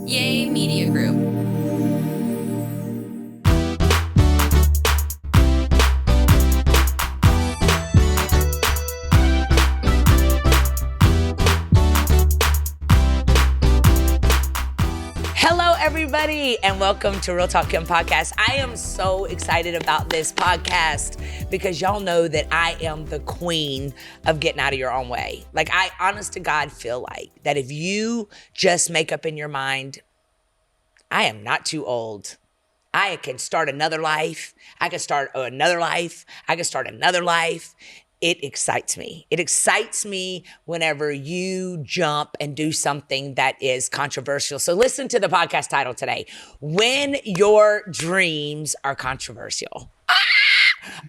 Yay Media Group. Hello, everybody, and welcome to Real Talk Kim Podcast. I am so excited about this podcast because y'all know that I am the queen of getting out of your own way. Like, I honest to God feel like that if you just make up in your mind, I am not too old. I can start another life. I can start another life. I can start another life. It excites me. It excites me whenever you jump and do something that is controversial. So listen to the podcast title today, When Your Dreams Are Controversial.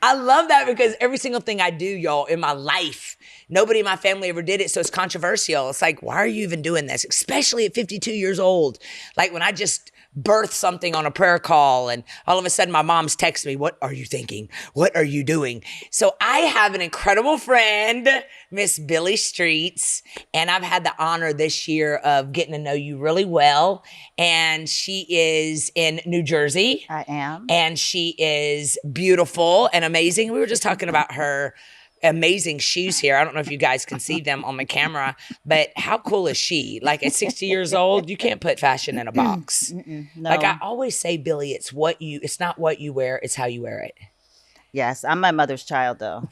I love that because every single thing I do, y'all, in my life, nobody in my family ever did it, so it's controversial. It's like, why are you even doing this? Especially at 52 years old. Like when I just birthed something on a prayer call and all of a sudden my mom's text me, what are you thinking? What are you doing? So I have an incredible friend, Miss Billy Streets, and I've had the honor this year of getting to know you really well. And she is in New Jersey. I am. And she is beautiful and amazing. We were just talking about her amazing shoes here. I don't know if you guys can see them on my camera, but how cool is she? Like at 60 years old, you can't put fashion in a box. No. Like I always say, Billy, it's not what you wear, it's how you wear it. Yes, I'm my mother's child though.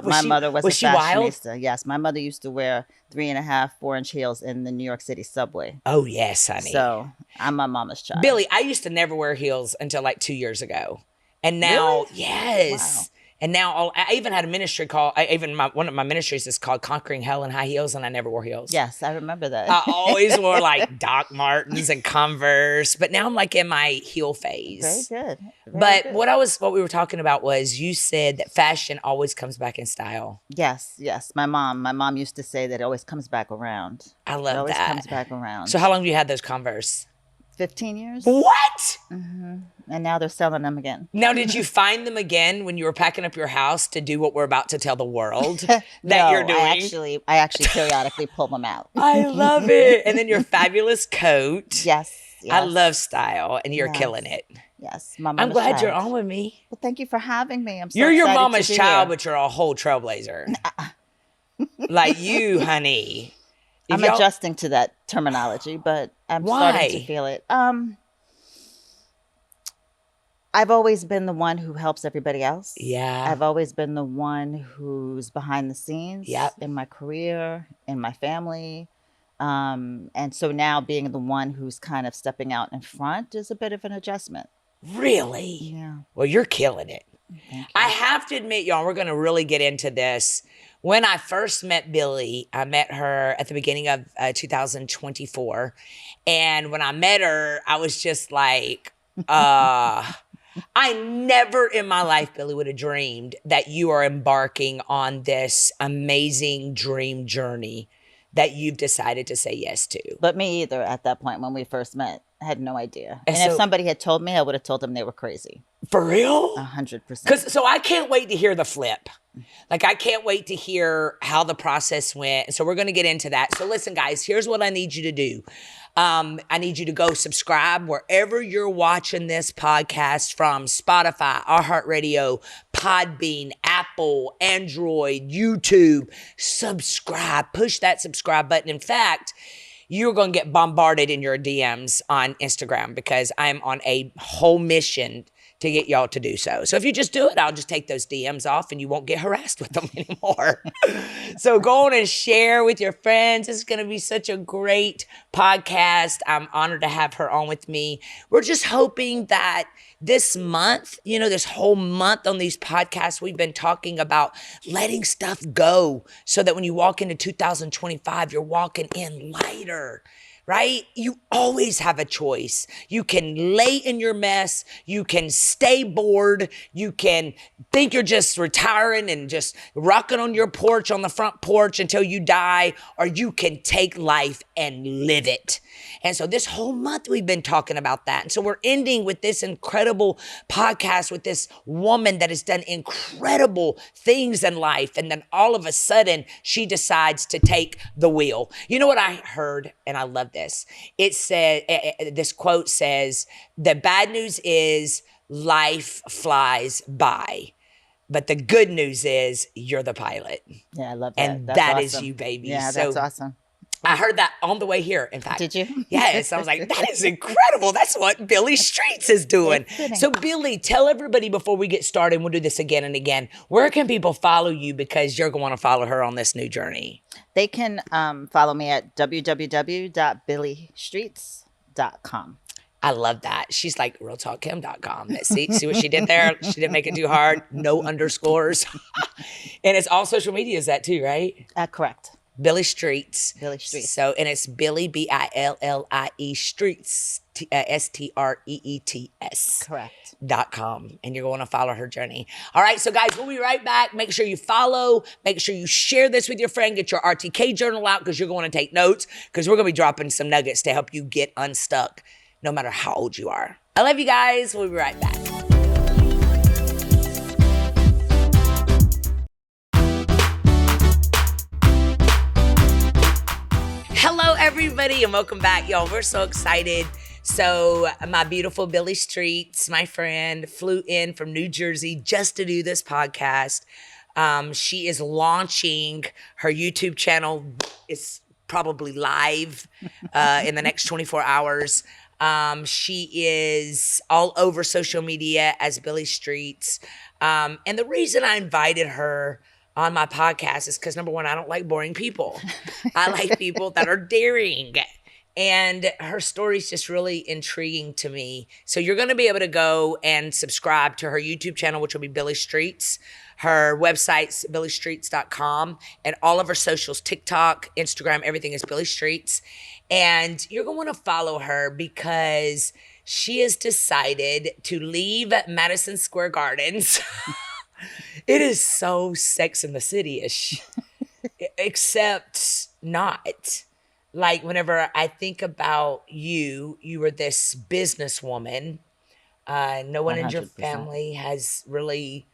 My mother was a she wild? fashionista. Yes, my mother used to wear 3.5, 4-inch heels in the New York City subway. Oh yes, honey. So I'm my mama's child. Billy, I used to never wear heels until like 2 years ago. And now, Really? yes. Wow. And now I even had a ministry called, one of my ministries is called Conquering Hell in High Heels, and I never wore heels. Yes, I remember that. I always wore like Doc Martens and Converse, but now I'm like in my heel phase. Very good. But what we were talking about was you said that fashion always comes back in style. Yes. My mom used to say that it always comes back around. I love that. It always comes back around. So how long have you had those Converse? 15 years. What? Mm-hmm. And now they're selling them again. Now, did you find them again when you were packing up your house to do what we're about to tell the world No, you're doing? I actually periodically pull them out. I love it. And then your fabulous coat. Yes. I love style, and you're killing it. Yes, my I'm glad child. you're on with me. Well, thank you for having me. I'm so You're your excited mama's to be child, here. but you're a whole trailblazer. Like you, honey. I'm adjusting to that terminology, but I'm starting to feel it. I've always been the one who helps everybody else. Yeah. I've always been the one who's behind the scenes Yep. in my career, in my family. And so now being the one who's kind of stepping out in front is a bit of an adjustment. Really? Yeah. Well, you're killing it. Thank you. I have to admit, y'all, we're going to really get into this. When I first met Billy, I met her at the beginning of 2024. And when I met her, I was just like, I never in my life, Billy, would have dreamed that you are embarking on this amazing dream journey that you've decided to say yes to. But me either at that point when we first met. I had no idea. And And if so- somebody had told me, I would have told them they were crazy. For real? 100%. So I can't wait to hear the flip. Like, I can't wait to hear how the process went. So we're going to get into that. So listen, guys, here's what I need you to do. I need you to go subscribe wherever you're watching this podcast from: Spotify, iHeartRadio, Podbean, Apple, Android, YouTube. Subscribe. Push that subscribe button. In fact, you're going to get bombarded in your DMs on Instagram because I'm on a whole mission to get y'all to do so. So if you just do it, I'll just take those DMs off and you won't get harassed with them anymore. So go on and share with your friends. This is going to be such a great podcast. I'm honored to have her on with me. We're just hoping that this month, this whole month on these podcasts, we've been talking about letting stuff go so that when you walk into 2025, you're walking in lighter. Right? You always have a choice. You can lay in your mess. You can stay bored. You can think you're just retiring and just rocking on your porch, on the front porch until you die, or you can take life and live it. And so this whole month we've been talking about that. And so we're ending with this incredible podcast with this woman that has done incredible things in life. And then all of a sudden she decides to take the wheel. You know what I heard? And I love this. this. It said, this quote says, the bad news is life flies by, but the good news is you're the pilot. Yeah, I love that. And That's that awesome. is you, baby. Yeah, So that's awesome. I heard that on the way here, in fact. Did you? Yes. I was like, that is incredible. That's what Billy Streets is doing. So, Billy, tell everybody before we get started, we'll do this again and again, where can people follow you because you're going to follow her on this new journey? They can follow me at www.billystreets.com. I love that. She's like realtalkkim.com. See what she did there? She didn't make it too hard. No underscores. And it's all social media, is that too, right? Correct. Billy Streets. Billy Streets. So, and it's Billy, Billie, Streets, Streets. Correct. .com, and you're going to follow her journey. All right, so guys, we'll be right back. Make sure you follow. Make sure you share this with your friend. Get your RTK journal out because you're going to take notes because we're going to be dropping some nuggets to help you get unstuck no matter how old you are. I love you guys. We'll be right back. Hello, everybody, and welcome back, y'all. We're so excited. So my beautiful Billy Streets, my friend, flew in from New Jersey just to do this podcast. She is launching her YouTube channel. It's probably live in the next 24 hours. She is all over social media as Billy Streets. And the reason I invited her on my podcast is because, number one, I don't like boring people. I like people that are daring. And her story is just really intriguing to me. So you're going to be able to go and subscribe to her YouTube channel, which will be Billy Streets. Her website's billystreets.com. And all of her socials, TikTok, Instagram, everything is Billy Streets. And you're going to want to follow her because she has decided to leave Madison Square Gardens. It is so Sex and the City-ish, except not. Like, whenever I think about you were this businesswoman. No one 100%. In your family has really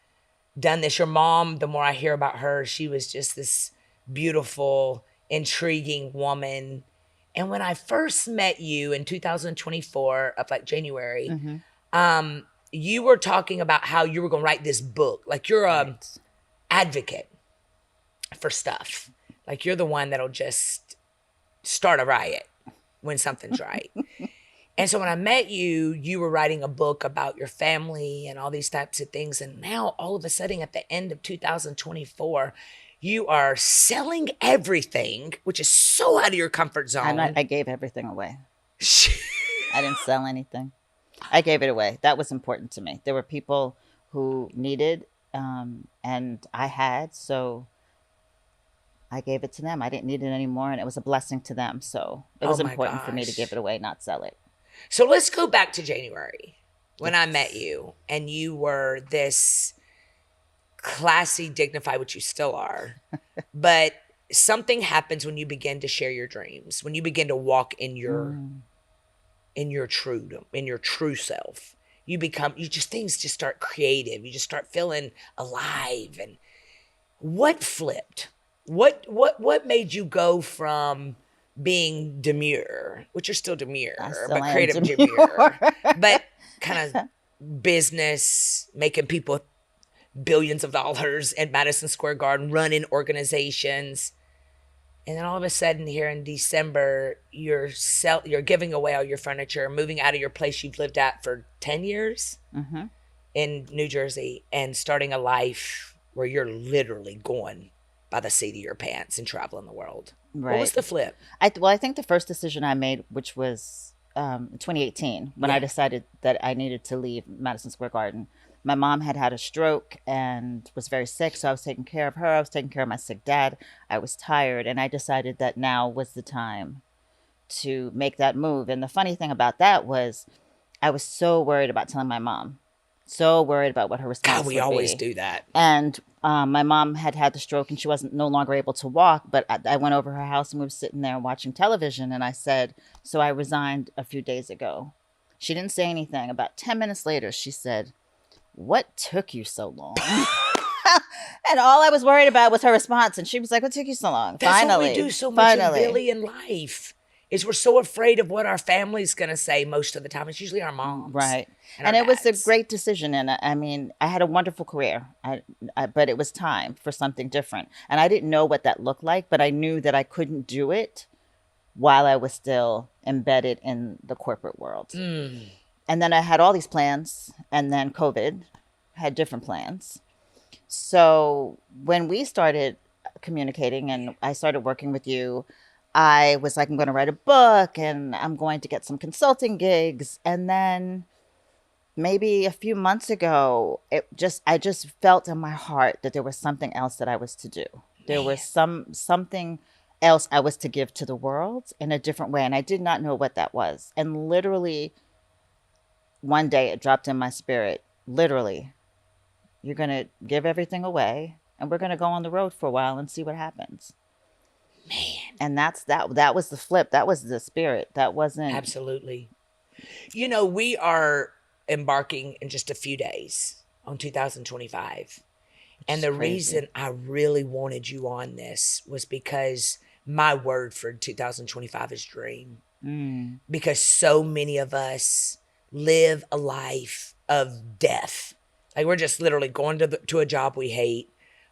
done this. Your mom, the more I hear about her, she was just this beautiful, intriguing woman. And when I first met you in 2024, of like January, you were talking about how you were going to write this book. Like, you're a advocate for stuff. Like, you're the one that'll just start a riot when something's right. And so when I met you, you were writing a book about your family and all these types of things. And now all of a sudden at the end of 2024, you are selling everything, which is so out of your comfort zone. I gave everything away. I didn't sell anything. I gave it away. That was important to me. There were people who needed, and I had, so I gave it to them. I didn't need it anymore, and it was a blessing to them. So it was important for me to give it away, not sell it. So let's go back to January when I met you, and you were this classy, dignified, which you still are. But something happens when you begin to share your dreams, when you begin to walk in your true self. Things just start creative. You just start feeling alive. And what flipped? What made you go from being demure, which you're still demure, but creative demure, but kind of business, making people billions of dollars at Madison Square Garden, running organizations. And then all of a sudden here in December, you're giving away all your furniture, moving out of your place you've lived at for 10 years in New Jersey, and starting a life where you're literally going by the seat of your pants and traveling the world. Right. What was the flip? I think the first decision I made, which was 2018, when I decided that I needed to leave Madison Square Garden. My mom had a stroke and was very sick, so I was taking care of her. I was taking care of my sick dad. I was tired, and I decided that now was the time to make that move. And the funny thing about that was I was so worried about telling my mom, so worried about what her response would be. We always do that. And my mom had the stroke, and she wasn't no longer able to walk, but I went over her house, and we were sitting there watching television, and I said, so I resigned a few days ago. She didn't say anything. About 10 minutes later, she said, what took you so long? And all I was worried about was her response. And she was like, what took you so long? That's Finally. What we do so much in Billy in life is we're so afraid of what our family's going to say most of the time. It's usually our moms. Right. And And our it was a dads. great decision. And I mean, I had a wonderful career, but it was time for something different. And I didn't know what that looked like, but I knew that I couldn't do it while I was still embedded in the corporate world. And then I had all these plans, and then COVID had different plans. So when we started communicating and I started working with you, I was like, I'm going to write a book and I'm going to get some consulting gigs. And then maybe a few months ago, I just felt in my heart that there was something else that I was to do. There was something else I was to give to the world in a different way. And I did not know what that was. And literally one day it dropped in my spirit, literally, you're going to give everything away and we're going to go on the road for a while and see what happens. Man. And that was the flip. That was the spirit. That wasn't. Absolutely. You know, we are embarking in just a few days on 2025. And the crazy. reason I really wanted you on this was because my word for 2025 is dream. Because so many of us live a life of death. Like we're just literally going to a job we hate,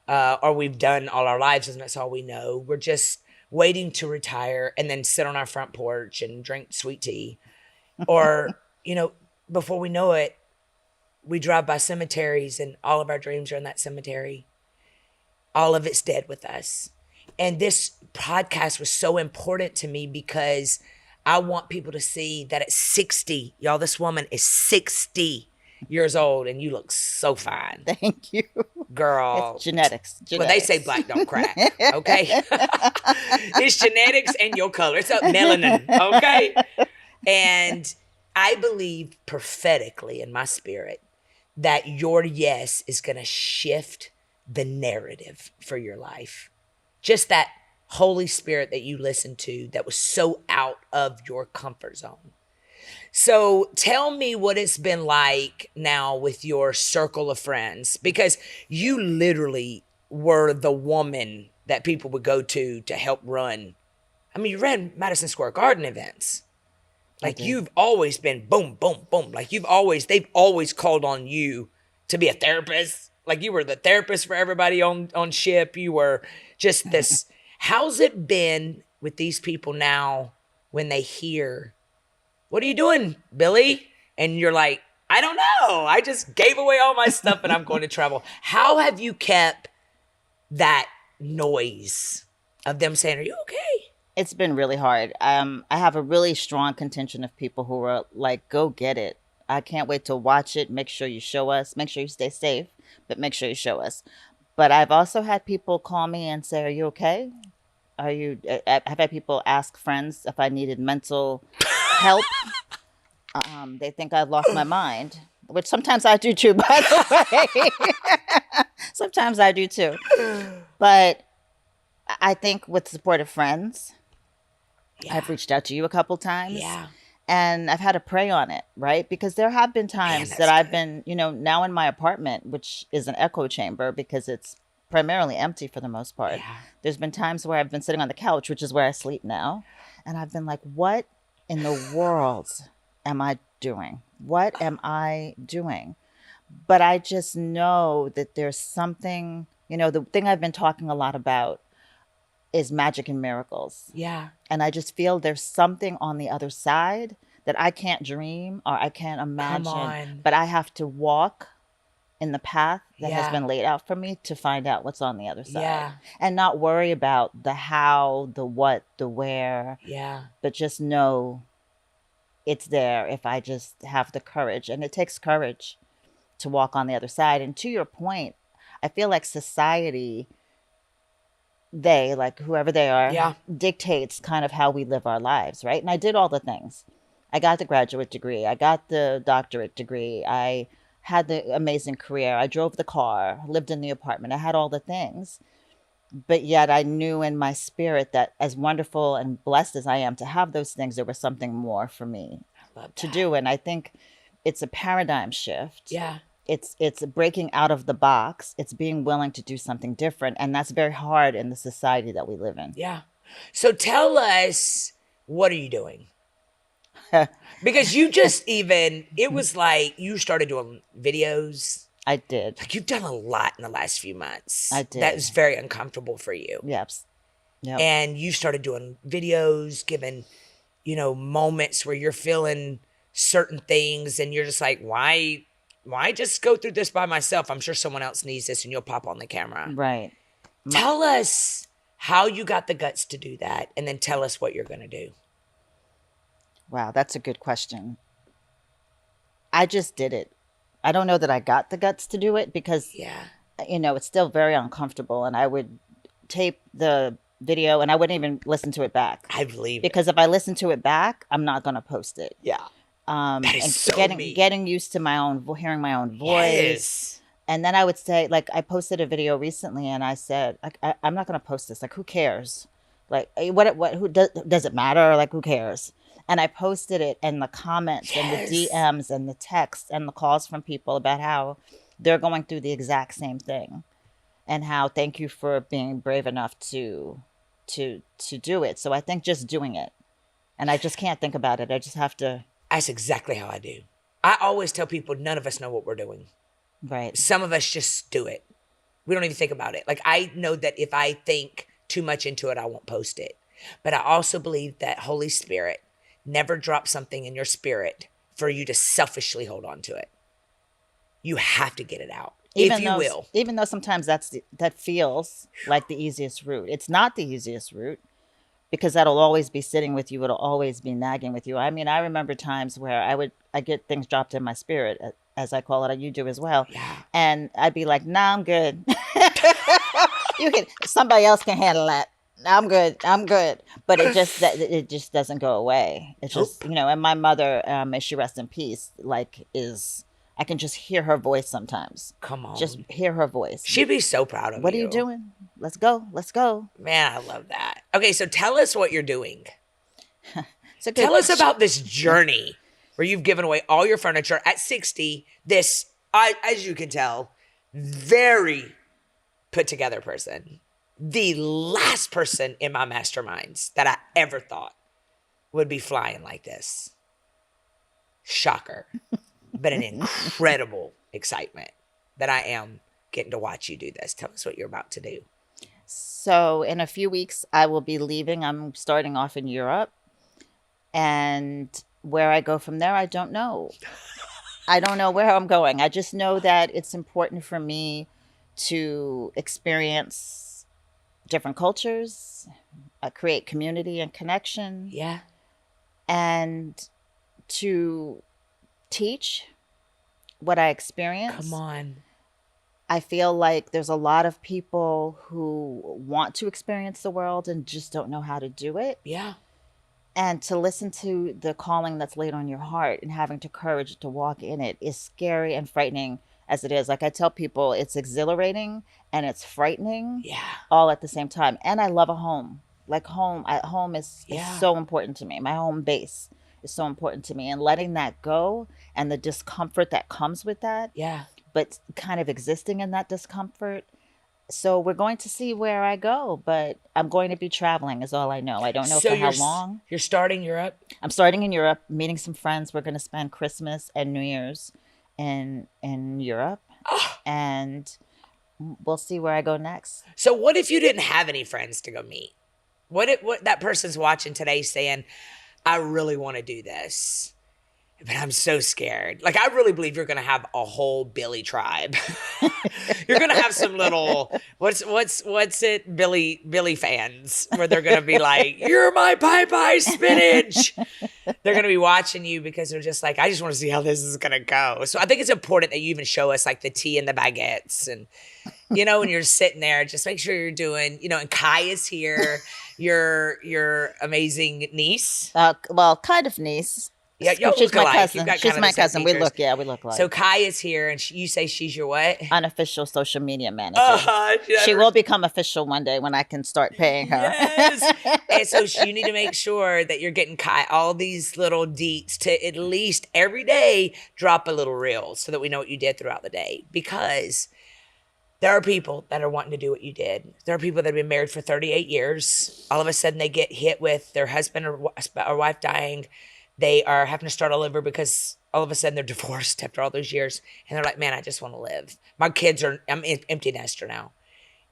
or we've done all our lives and that's all we know. We're just waiting to retire and then sit on our front porch and drink sweet tea. Or, you know, before we know it, we drive by cemeteries and all of our dreams are in that cemetery. All of it's dead with us. And this podcast was so important to me because I want people to see that at 60, y'all, this woman is 60 years old and you look so fine. Thank you. Girl. It's genetics. Well, they say black don't crack, okay? It's genetics and your color. It's up melanin, okay? And I believe prophetically in my spirit that your yes is going to shift the narrative for your life. Just that Holy Spirit that you listened to that was so out of your comfort zone. So tell me what it's been like now with your circle of friends, because you literally were the woman that people would go to help run. I mean, you ran Madison Square Garden events. Like you've always been boom, boom, boom. Like they've always called on you to be a therapist. Like you were the therapist for everybody on ship. You were just this. How's it been with these people now when they hear, what are you doing, Billy? And you're like, I don't know. I just gave away all my stuff and I'm going to travel. How have you kept that noise of them saying, are you okay? It's been really hard. I have a really strong contingent of people who are like, go get it. I can't wait to watch it. Make sure you show us. Make sure you stay safe, but make sure you show us. But I've also had people call me and say, are you okay? I've had people ask friends if I needed mental help. They think I've lost my mind, which sometimes I do too, by the way. Sometimes I do too. But I think with support of friends, I've reached out to you a couple times. Yeah. And I've had to pray on it, right? Because there have been times that I've been, now in my apartment, which is an echo chamber because it's primarily empty for the most part. Yeah. There's been times where I've been sitting on the couch, which is where I sleep now. And I've been like, what in the world am I doing? What am I doing? But I just know that there's something, the thing I've been talking a lot about is magic and miracles. Yeah. And I just feel there's something on the other side that I can't dream or I can't imagine. Come on. But I have to walk in the path that has Yeah. been laid out for me to find out what's on the other side. Yeah. And not worry about the how, the what, the where, Yeah. but just know it's there if I just have the courage. And it takes courage to walk on the other side. And to your point, I feel like society, they, like whoever they are, Yeah. dictates kind of how we live our lives, right? And I did all the things. I got the graduate degree. I got the doctorate degree. I had the amazing career. I drove the car, lived in the apartment. I had all the things. But yet I knew in my spirit that as wonderful and blessed as I am to have those things, there was something more for me Love to that. do. And I think it's a paradigm shift. Yeah. It's breaking out of the box. It's being willing to do something different. And that's very hard in the society that we live in. Yeah. So tell us what are you doing? Because you just even, it was like you started doing videos. I did. Like you've done a lot in the last few months. I did. That was very uncomfortable for you. Yep. Yep. And you started doing videos, giving, moments where you're feeling certain things and you're just like, why just go through this by myself? I'm sure someone else needs this, and you'll pop on the camera. Right. Tell us how you got the guts to do that, and then tell us what you're going to do. Wow, that's a good question. I just did it. I don't know that I got the guts to do it because, it's still very uncomfortable. And I would tape the video and I wouldn't even listen to it back. I believe because if I listen to it back, I'm not going to post it. Yeah. That is and so getting used to hearing my own voice. Yes. And then I would say, like, I posted a video recently and I said, I'm not going to post this. Like, who cares? Like, who does it matter? Like, who cares? And I posted it, and the comments and the DMs and the texts and the calls from people about how they're going through the exact same thing, and how thank you for being brave enough to do it. So I think just doing it, and I just can't think about it. I just have to. That's exactly how I do. I always tell people none of us know what we're doing. Right. Some of us just do it. We don't even think about it. Like I know that if I think too much into it, I won't post it. But I also believe that Holy Spirit never drops something in your spirit for you to selfishly hold on to it. You have to get it out, if you will. Even though sometimes that feels like the easiest route. It's not the easiest route because that'll always be sitting with you. It'll always be nagging with you. I mean, I remember times where I get things dropped in my spirit, as I call it. You do as well. Yeah. And I'd be like, nah, I'm good. Somebody else can handle that. I'm good. But it just doesn't go away. It's just, and my mother, may she rest in peace, I can just hear her voice sometimes. Come on. Just hear her voice. She'd be so proud of you. What are you doing? Let's go. Man, I love that. Okay, so tell us what you're doing. Tell us about this journey where you've given away all your furniture at 60. This, as you can tell, very put together person. The last person in my masterminds that I ever thought would be flying like this. Shocker. But an incredible excitement that I am getting to watch you do this. Tell us what you're about to do. So in a few weeks, I will be leaving. I'm starting off in Europe. And where I go from there, I don't know. I don't know where I'm going. I just know that it's important for me to experience different cultures, create community and connection. Yeah. And to teach what I experience. Come on. I feel like there's a lot of people who want to experience the world and just don't know how to do it. Yeah. And to listen to the calling that's laid on your heart and having the courage to walk in it is scary and frightening as it is. Like I tell people, it's exhilarating and it's frightening all at the same time. And I love a home. Like home is so important to me. My home base is so important to me. And letting that go and the discomfort that comes with that. Yeah. But kind of existing in that discomfort. So we're going to see where I go, but I'm going to be traveling is all I know. I don't know for how long. You're starting Europe? I'm starting in Europe, meeting some friends. We're going to spend Christmas and New Year's in Europe. And we'll see where I go next. So what if you didn't have any friends to go meet? What that person's watching today saying, I really want to do this, but I'm so scared. Like, I really believe you're going to have a whole Billy tribe. You're going to have some little, what's it? Billy fans, where they're going to be like, you're my pie spinach. They're going to be watching you because they're just like, I just want to see how this is going to go. So I think it's important that you even show us like the tea and the baguettes. And, when you're sitting there, just make sure you're doing, and Kai is here, your amazing niece. Well, kind of niece. Yeah, she's my cousin. She's my cousin. We look like. So Kai is here, and you say she's your what? Unofficial social media manager. She will become official one day when I can start paying her. Yes. And so you need to make sure that you're getting Kai all these little deets to at least every day drop a little reel so that we know what you did throughout the day. Because There are people that are wanting to do what you did. There are people that have been married for 38 years. All of a sudden they get hit with their husband or wife dying. They are having to start all over because all of a sudden they're divorced after all those years. And they're like, man, I just want to live. My kids are, I'm empty nester now.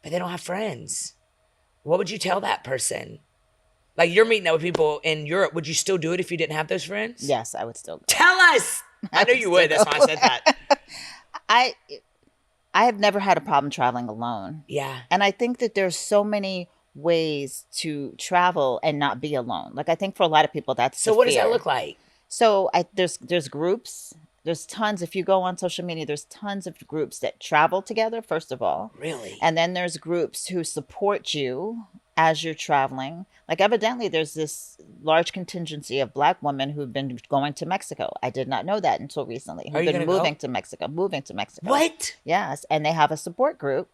But they don't have friends. What would you tell that person? Like, you're meeting up with people in Europe. Would you still do it if you didn't have those friends? Yes, I would still go. Tell us. I knew you would. That's why I said that. I have never had a problem traveling alone. Yeah. And I think that there's so many ways to travel and not be alone. Like, I think for a lot of people, that's So the what does fear. that look like? So there's groups. There's tons. If you go on social media, there's tons of groups that travel together, first of all. Really? And then there's groups who support you as you're traveling. Like, evidently, there's this large contingency of Black women who've been going to Mexico. I did not know that until recently. Are Who've you been gonna moving go? to Mexico, moving to Mexico. What? Yes. And they have a support group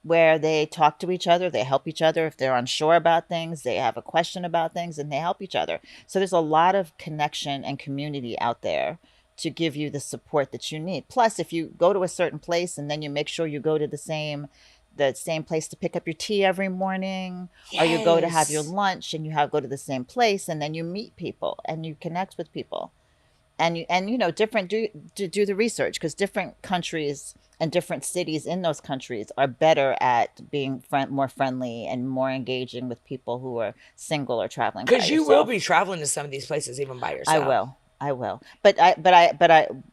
where they talk to each other, they help each other if they're unsure about things, they have a question about things, and they help each other. So there's a lot of connection and community out there to give you the support that you need. Plus, if you go to a certain place and then you make sure you go to the same place to pick up your tea every morning, or you go to have your Yes. lunch and go to the same place, and then you meet people and you connect with people. And you know, different do the research, because different countries and different cities in those countries are better at being more friendly and more engaging with people who are single or traveling by Because you will yourself. be traveling to some of these places even by yourself. I will. But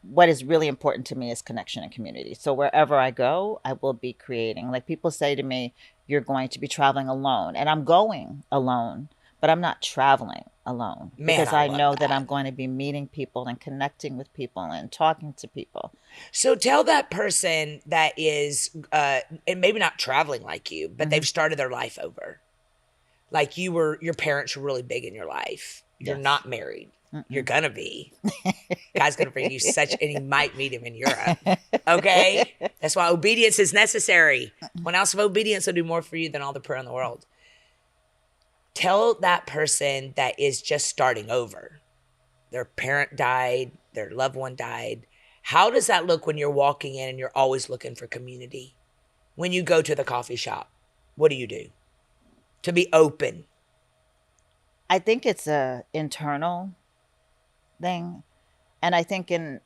what is really important to me is connection and community. So wherever I go, I will be creating. Like, people say to me, you're going to be traveling alone. And I'm going alone, but I'm not traveling alone. Man, because I I love know that that. I'm going to be meeting people and connecting with people and talking to people. So tell that person that is, and maybe not traveling like you, but they've started their life over. Like, your parents were really big in your life. You're Yes. not married. You're going to be. God's going to bring you and he might meet him in Europe. Okay? That's why obedience is necessary. 1 ounce of obedience will do more for you than all the prayer in the world. Tell that person that is just starting over. Their parent died, their loved one died. How does that look when you're walking in and you're always looking for community? When you go to the coffee shop, what do you do? To be open. I think it's a internal thing. And I think in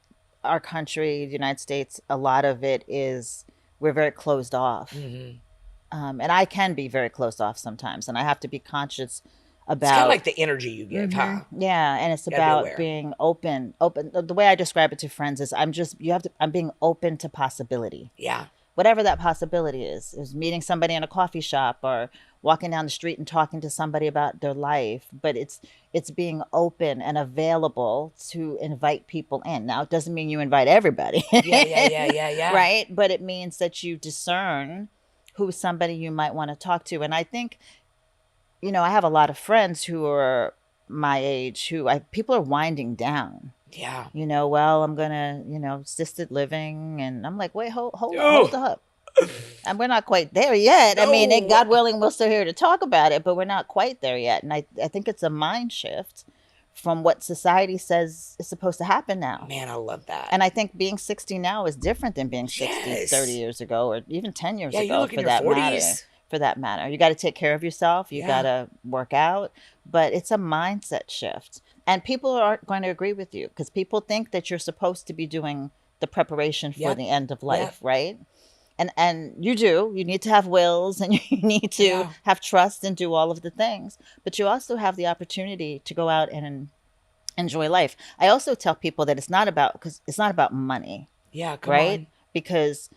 our country, the United States, a lot of it is we're very closed off. Mm-hmm. And I can be very closed off sometimes. And I have to be conscious It's kind about. of like the energy you give, huh? Yeah, and it's Gotta be about aware. being open. The way I describe it to friends is I'm being open to possibility. Yeah. Whatever that possibility is meeting somebody in a coffee shop or walking down the street and talking to somebody about their life. But it's being open and available to invite people in. Now, it doesn't mean you invite everybody. Yeah. Right? But it means that you discern who's somebody you might want to talk to. And I think, I have a lot of friends who are my age people are winding down. Yeah. Well, I'm gonna, assisted living, and I'm like, wait, hold Oh. up. And we're not quite there yet. I mean, No. God willing, we're still here to talk about it, but we're not quite there yet. And I think it's a mind shift from what society says is supposed to happen now. Man, I love that. And I think being 60 now is different than being 60 Yes. 30 years ago, or even 10 years Yeah, you ago, look in for your that 40s. matter. For that matter, you got to take care of yourself. You Yeah. got to work out, but it's a mindset shift. And people aren't going to agree with you, because people think that you're supposed to be doing the preparation for Yep. the end of life, Yep. right? And you do. You need to have wills, and you need to Yeah. have trust and do all of the things. But you also have the opportunity to go out and enjoy life. I also tell people that it's not about money, Yeah, come right? on. Because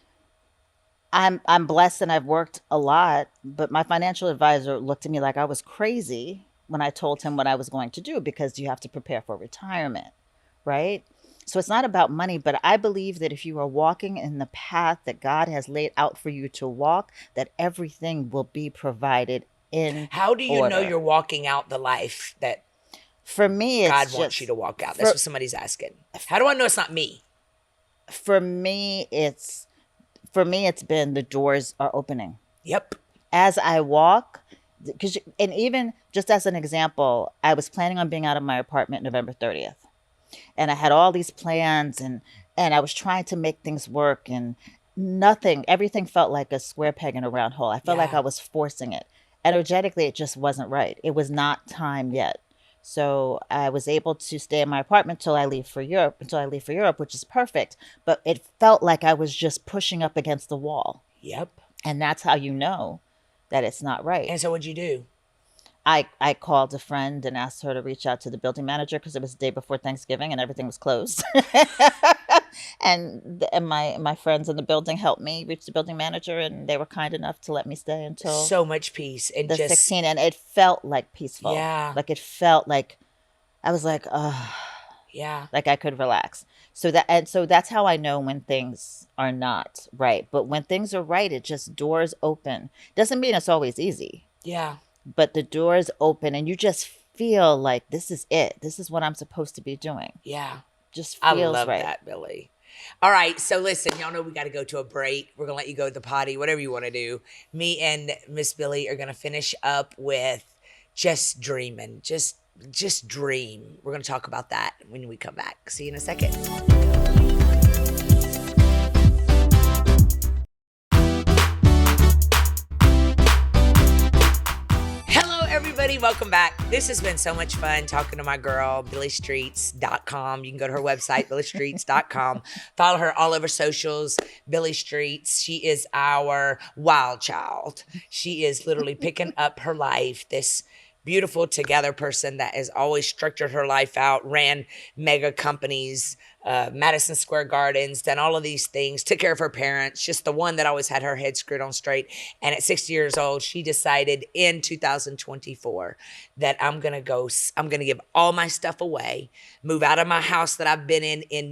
I'm blessed and I've worked a lot, but my financial advisor looked at me like I was crazy when I told him what I was going to do, because you have to prepare for retirement, right? So it's not about money, but I believe that if you are walking in the path that God has laid out for you to walk, that everything will be provided in How do you know order. you're walking out the life that For me, it's God just, wants you to walk out? That's what somebody's asking. How do I know it's not me? for me, it's been the doors are opening. Yep. As I walk, and even just as an example, I was planning on being out of my apartment November 30th. And I had all these plans, and I was trying to make things work, and nothing, everything felt like a square peg in a round hole. I felt like Yeah. I was forcing it. Energetically, it just wasn't right. It was not time yet. So I was able to stay in my apartment until I leave for Europe, which is perfect. But it felt like I was just pushing up against the wall. Yep. And that's how you know that it's not right. And so what'd you do? I called a friend and asked her to reach out to the building manager because it was the day before Thanksgiving and everything was closed. And my friends in the building helped me reach the building manager, and they were kind enough to let me stay until So much peace and the just 16th, and it felt like peaceful. yeah. Like it felt like I was like, oh, Yeah. like I could relax. So that's how I know when things are not right. But when things are right, it just doors open. Doesn't mean it's always easy, Yeah. but the doors open and you just feel like this is it. This is what I'm supposed to be doing. Yeah. Just I feels love right. that, Billy. All right. So listen, y'all know we got to go to a break. We're going to let you go to the potty, whatever you want to do. Me and Miss Billy are going to finish up with just dreaming. Just dream. We're going to talk about that when we come back. See you in a second. Hello, everybody. Welcome back. This has been so much fun talking to my girl, BillyStreets.com. You can go to her website, BillyStreets.com. Follow her all over socials, Billy Streets. She is our wild child. She is literally picking up her life. This beautiful together person that has always structured her life out, ran mega companies, Madison Square Gardens, done all of these things, took care of her parents, just the one that always had her head screwed on straight. And at 60 years old, she decided in 2024 that I'm going to give all my stuff away, move out of my house that I've been in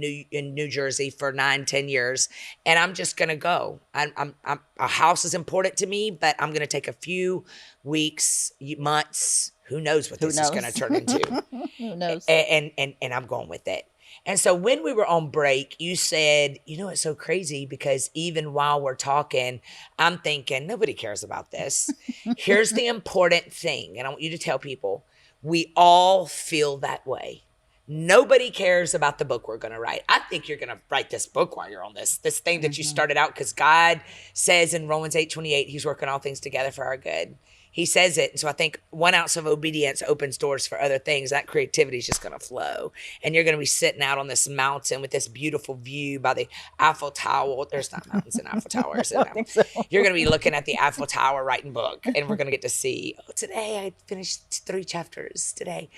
New Jersey for 9-10 years. And I'm just going to go. A house is important to me, but I'm going to take a few weeks, months, who knows what this is going to turn into. Who knows? And I'm going with it. And so when we were on break, you said, you know, it's so crazy because even while we're talking, I'm thinking, nobody cares about this. Here's the important thing. And I want you to tell people, we all feel that way. Nobody cares about the book we're going to write. I think you're going to write this book while you're on this thing that you started out, because God says in Romans 8:28, he's working all things together for our good. He says it. And so I think 1 ounce of obedience opens doors for other things. That creativity is just going to flow. And you're going to be sitting out on this mountain with this beautiful view by the Eiffel Tower. There's not mountains in Eiffel Tower. I don't think so. You're going to be looking at the Eiffel Tower writing book. And we're going to get to see, oh, today I finished 3 chapters today.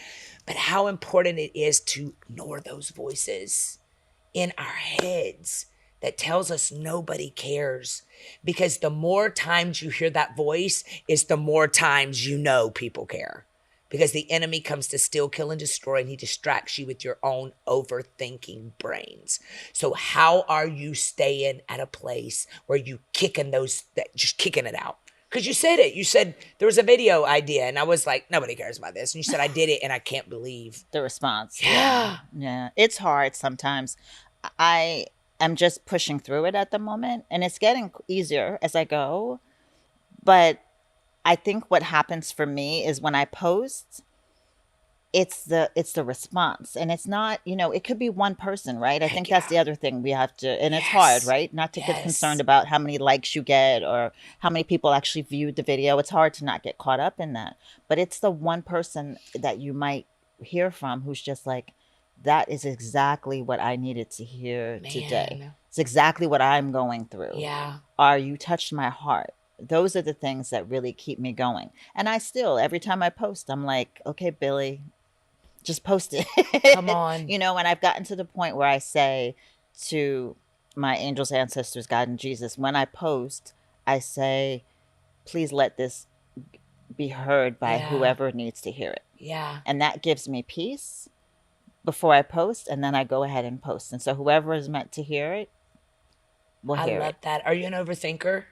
But how important it is to ignore those voices in our heads that tells us nobody cares. Because the more times you hear that voice is the more times you know people care. Because the enemy comes to steal, kill, and destroy, and he distracts you with your own overthinking brains. So how are you staying at a place where you just kicking it out? Because you said it. You said there was a video idea, and I was like, nobody cares about this. And you said, I did it, and I can't believe. The response. Yeah. Yeah. It's hard sometimes. I'm just pushing through it at the moment, and it's getting easier as I go. But I think what happens for me is when I post, it's the response, and it's not, it could be one person, right? I think that's the other thing we have to, and it's hard, right? Not to get concerned about how many likes you get or how many people actually viewed the video. It's hard to not get caught up in that. But it's the one person that you might hear from who's just like, that is exactly what I needed to hear today. It's exactly what I'm going through. Yeah. Or you touched my heart. Those are the things that really keep me going. And I still, every time I post, I'm like, okay, Billy, just post it. Come on. And I've gotten to the point where I say to my angels, ancestors, God, and Jesus, when I post, I say, please let this be heard by whoever needs to hear it. Yeah. And that gives me peace before I post, and then I go ahead and post. And so whoever is meant to hear it will hear it. I love that. Are you an overthinker?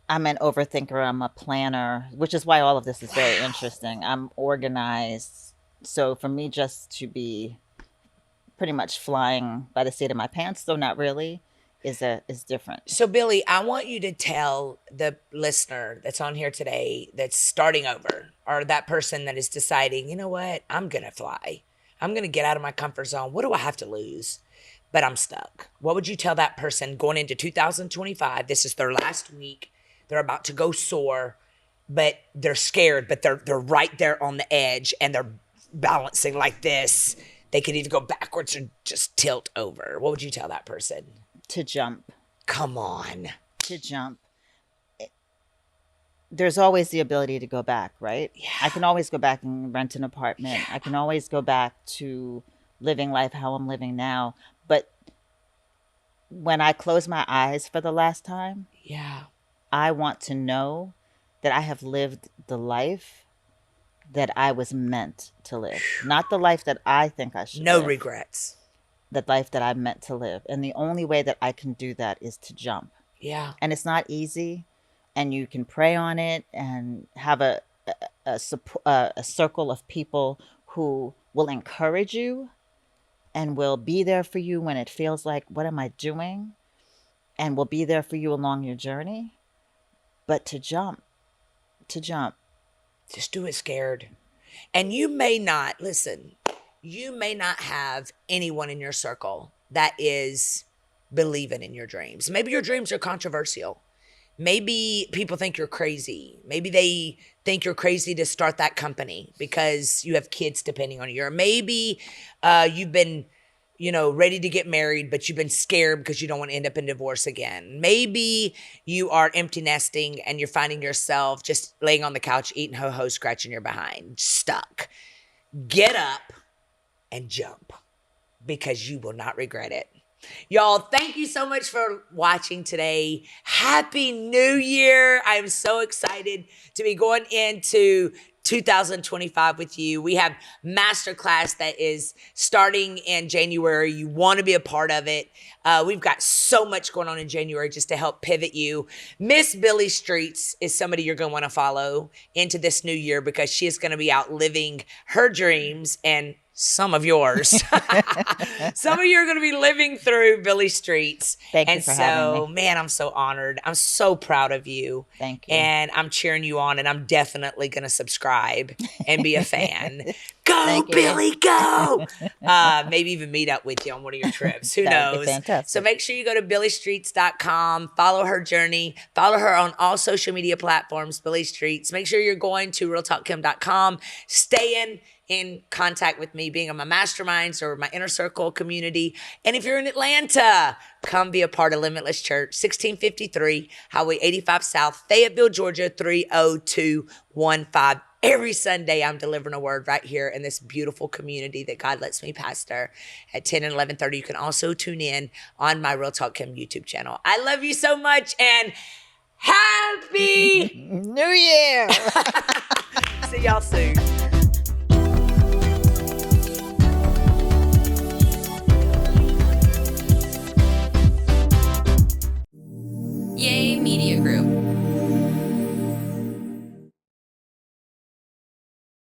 I'm an overthinker. I'm a planner, which is why all of this is very interesting. I'm organized. So for me just to be pretty much flying by the seat of my pants, though not really, is different. So Billy, I want you to tell the listener that's on here today that's starting over, or that person that is deciding, you know what, I'm going to fly. I'm going to get out of my comfort zone. What do I have to lose? but I'm stuck. What would you tell that person going into 2025? This is their last week. They're about to go soar, but they're scared, but they're right there on the edge and they're balancing like this. They could either go backwards or just tilt over. What would you tell that person? To jump. Come on. To jump. There's always the ability to go back, right? Yeah. I can always go back and rent an apartment. I can always go back to living life how I'm living now. But when I close my eyes for the last time, Yeah. I want to know that I have lived the life that I was meant to live. Not the life that I think I should No live. regrets. The life that I'm meant to live. And the only way that I can do that is to jump. Yeah. And it's not easy. And you can pray on it and have a circle of people who will encourage you and will be there for you when it feels like, what am I doing? And will be there for you along your journey. But to jump. Just do it scared. And you may not, listen, you may not have anyone in your circle that is believing in your dreams. Maybe your dreams are controversial. Maybe people think you're crazy. Maybe they think you're crazy to start that company because you have kids depending on you. Or maybe you've been, ready to get married, but you've been scared because you don't want to end up in divorce again. Maybe you are empty nesting and you're finding yourself just laying on the couch, eating ho-ho, scratching your behind, stuck. Get up and jump because you will not regret it. Y'all, thank you so much for watching today. Happy New Year. I am so excited to be going into 2025 with you. We have masterclass that is starting in January. You want to be a part of it. We've got so much going on in January just to help pivot you. Miss Billy Streets is somebody you're going to want to follow into this new year because she is going to be out living her dreams and some of yours. Some of you are going to be living through Billy Streets. Thank you for having me. Man, I'm so honored. I'm so proud of you. Thank you. And I'm cheering you on, and I'm definitely going to subscribe and be a fan. Go, Billy, go. Maybe even meet up with you on one of your trips. Who That would knows? be fantastic. So make sure you go to billystreets.com, follow her journey, follow her on all social media platforms, Billy Streets. Make sure you're going to realtalkkim.com, staying in contact with me, being on my masterminds or my inner circle community. And if you're in Atlanta, come be a part of Limitless Church, 1653 Highway 85 South, Fayetteville, Georgia, 30215. Every Sunday, I'm delivering a word right here in this beautiful community that God lets me pastor at 10 and 11:30. You can also tune in on my Real Talk Kim YouTube channel. I love you so much, and happy New Year. See y'all soon. Yay Media Group.